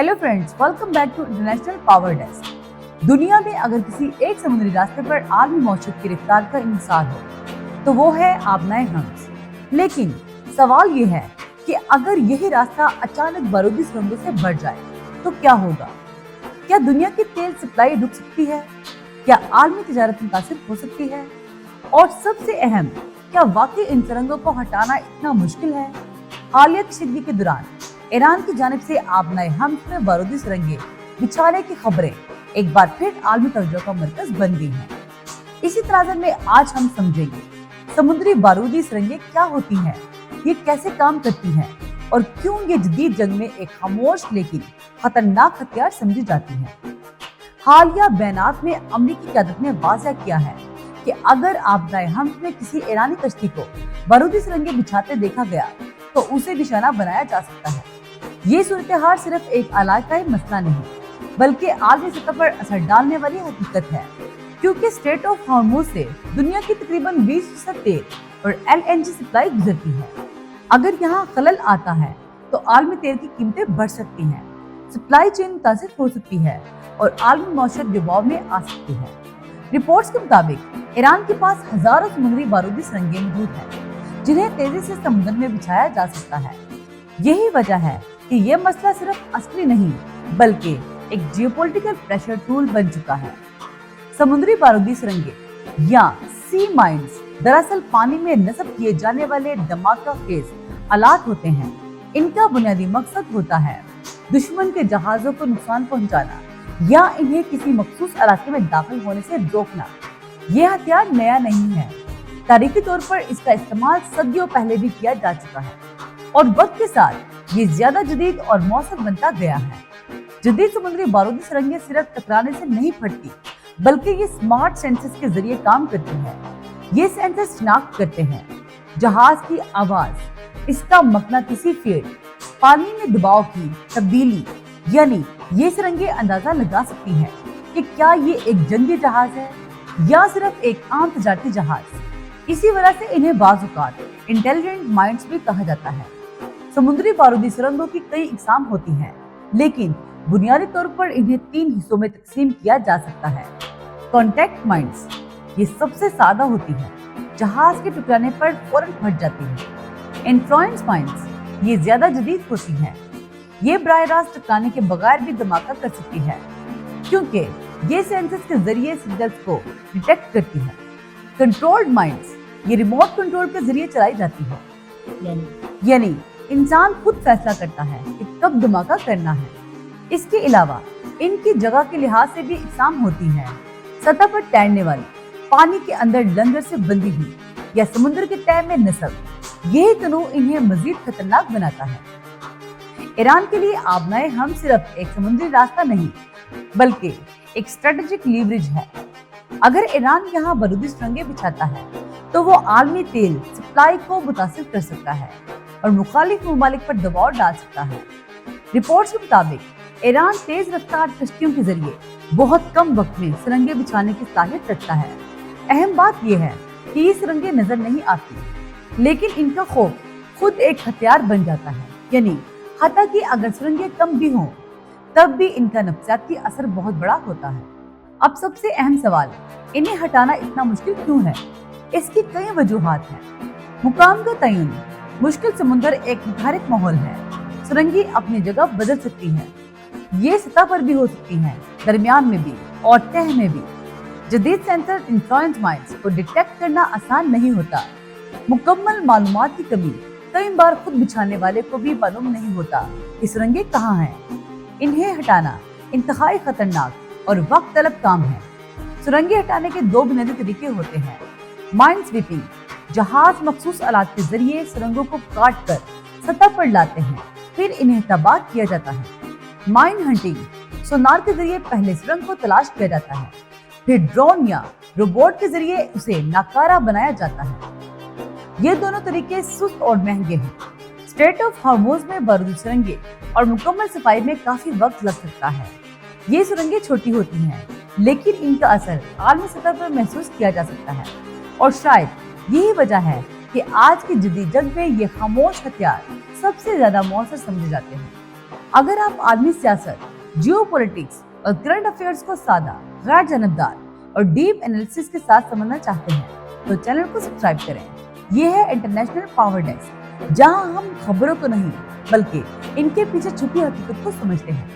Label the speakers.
Speaker 1: Hello friends, welcome back to international power desk. दुनिया में अगर किसी एक समुद्री रास्ते पर आलमी मौजूद की रफ्तार का इंसार हो तो वो है आबनाए हम्स। लेकिन सवाल ये है कि अगर यही रास्ता अचानक बारूदी सुरंगों से बढ़ जाए तो क्या होगा? क्या दुनिया की तेल सप्लाई रुक सकती है? क्या आलमी तिजारत मुतासिर हो सकती है? और सबसे अहम, क्या वाकई इन सुरंगों को हटाना इतना मुश्किल है? हालिया कशीदगी के दौरान ईरान की जानिब से आबनाए हम्स में बारूदी सुरंगें बिछाने की खबरें एक बार फिर आलमी तवज्जो का मरकज बन गई हैं। इसी तनाज़ुर में आज हम समझेंगे समुद्री बारूदी सुरंगें क्या होती हैं, ये कैसे काम करती हैं और क्यों ये जदीद जंग में एक खामोश लेकिन खतरनाक हथियार समझी जाती हैं। हालिया बयानात में अमरीकी क़यादत ने वाज़ह किया है कि अगर आबनाए हम्स में किसी ईरानी कश्ती को बारूदी सुरंगें बिछाते देखा गया तो उसे निशाना बनाया जा सकता है। ये सूरत-ए-हाल सिर्फ एक इलाकाई मसला नहीं बल्कि आलमी सतह पर असर डालने वाली हकीकत है, क्योंकि स्ट्रेट ऑफ हॉर्मुज से दुनिया की तकरीबन 20% तेल और LNG सप्लाई गुजरती है। अगर यहाँ खलल आता है तो आलमी तेल की कीमतें बढ़ सकती हैं, सप्लाई चेन मुतासिर हो सकती है और आलमी मौशत दबाव में आ सकती है। रिपोर्ट्स के मुताबिक ईरान के पास हजारों समुद्री बारूदी सुरंगें मौजूद हैं जिन्हें तेजी से समुद्र में बिछाया जा सकता है। यही वजह है कि ये मसला सिर्फ अस्करी नहीं बल्कि एक जियोपॉलिटिकल प्रेशर टूल बन चुका है। समुद्री बारूदी सुरंगें या सी माइंस दरअसल पानी में नस्ब किए जाने वाले धमाका खेज आलात होते हैं। इनका बुनियादी मकसद होता है दुश्मन के जहाजों को नुकसान पहुंचाना या इन्हें किसी मखसूस इलाके में दाखिल होने से रोकना। ये हथियार नया नहीं है, तारीखी तौर पर इसका इस्तेमाल सदियों पहले भी किया जा चुका है और वक्त के साथ ये ज्यादा जदीद और मौसर बनता गया है। जदीद समुद्री बारूदी सुरंगें सिर्फ टकराने से नहीं फटती बल्कि ये स्मार्ट सेंसर्स के जरिए काम करती है। ये सेंसर्स शिनाख्त करते हैं जहाज की आवाज, इसका मकनातीसी फील्ड, पानी में दबाव की तब्दीली, यानी ये सुरंगें अंदाजा लगा सकती हैं कि क्या ये एक जंगी जहाज है या सिर्फ एक आम तजारती जहाज। इसी वजह से इन्हें बाज़ औक़ात इंटेलिजेंट माइंड्स भी कहा जाता है। समुद्री बारूदी सुरंगों की कई इकसाम होती हैं, लेकिन बुनियादी तौर पर इन्हें 3 हिस्सों में तकसीम किया जा सकता है। कॉन्टैक्ट माइंस, ये सबसे सादा होती है, जहाज के टकराने पर फौरन फट जाती है। इन्फ्लुएंस माइंस, ये ज्यादा जदीद होती हैं, ये बराह रास्त टकराने के बगैर भी धमाका कर सकती है क्योंकि ये सेंसर्स के जरिए सिग्नल्स को डिटेक्ट करती है। कंट्रोल्ड माइंस, ये रिमोट कंट्रोल के जरिए चलाई जाती है, यानी इंसान खुद फैसला करता है कि कब धमाका करना है। इसके अलावा इनकी जगह के लिहाज से भी इकसाम होती है। सतह पर तैरने वाली, पानी के अंदर लंगर से बंधी हुई या समुद्र के तह में नस्ब, यही तनू इन्हें मजीद खतरनाक बनाता है। ईरान के लिए आबनाए हम सिर्फ एक समुद्री रास्ता नहीं बल्कि एक स्ट्रेटेजिक लीवरेज है। अगर ईरान यहाँ बारूदी सुरंगें बिछाता है तो वो आलमी तेल सप्लाई को मुतासिर कर सकता है और मुखालिफ ममालिक पर दबाव डाल सकता है। रिपोर्ट्स के मुताबिक ईरान तेज रफ्तार कश्तियों के जरिए बहुत कम वक्त में सुरंगें बिछाने की सलाहियत रखता है। अहम बात यह है कि ये सुरंगें नजर नहीं आती, लेकिन इनका खौफ खुद एक हथियार बन जाता है, यानी हत्ता कि अगर सुरंगें कम भी हों तब भी इनका नफ्सियाती असर बहुत बड़ा होता है। अब सबसे अहम सवाल, इन्हें हटाना इतना मुश्किल क्यों है? इसकी कई वजूहात हैं। मुकाम का तयन, मुश्किल समुद्र एक निर्धारित माहौल है, सुरंगें अपनी जगह बदल सकती हैं। ये सतह पर भी हो सकती हैं, दरमियान में भी और तह में भी। जदीद सेंसर इन्फ्लुएंस माइंस को डिटेक्ट करना आसान नहीं होता। मुकम्मल मालूमात की कमी, कई बार खुद बिछाने वाले को भी मालूम नहीं होता कि सुरंगें कहाँ हैं। इन्हें हटाना इंतहाई खतरनाक और वक्त तलब काम है। सुरंगें हटाने के 2 बुनियादी तरीके होते हैं। माइन स्वीपिंग, जहाज मखसूस आलात के जरिए सुरंगों को काट कर सतह पर लाते हैं, फिर इन्हें तबाह किया जाता है। माइन हंटिंग, सोनार के जरिए पहले सुरंग को तलाश किया जाता है, फिर ड्रोन या रोबोट के जरिए उसे नाकारा बनाया जाता है। ये दोनों तरीके सुस्त और महंगे हैं। स्ट्रेट ऑफ हॉर्मुज में बारूदी सुरंगें और मुकम्मल सफाई में काफी वक्त लग सकता है। ये सुरंगें छोटी होती हैं, लेकिन इनका असर आलमी सतह पर महसूस किया जा सकता है और शायद यही वजह है कि आज की जदीद जंग में ये खामोश हथियार सबसे ज्यादा मौसर समझे जाते हैं। اگر آپ عالمی سیاست، جیو پولیٹکس اور کرنٹ افیئرز کو سادہ، غیر جانبدار اور ڈیپ انالیسس کے ساتھ سمجھنا چاہتے ہیں تو چینل کو سبسکرائب کریں۔ یہ ہے انٹرنیشنل پاور ڈیسک، جہاں ہم خبروں کو نہیں بلکہ ان کے پیچھے چھپی حقیقت کو سمجھتے ہیں۔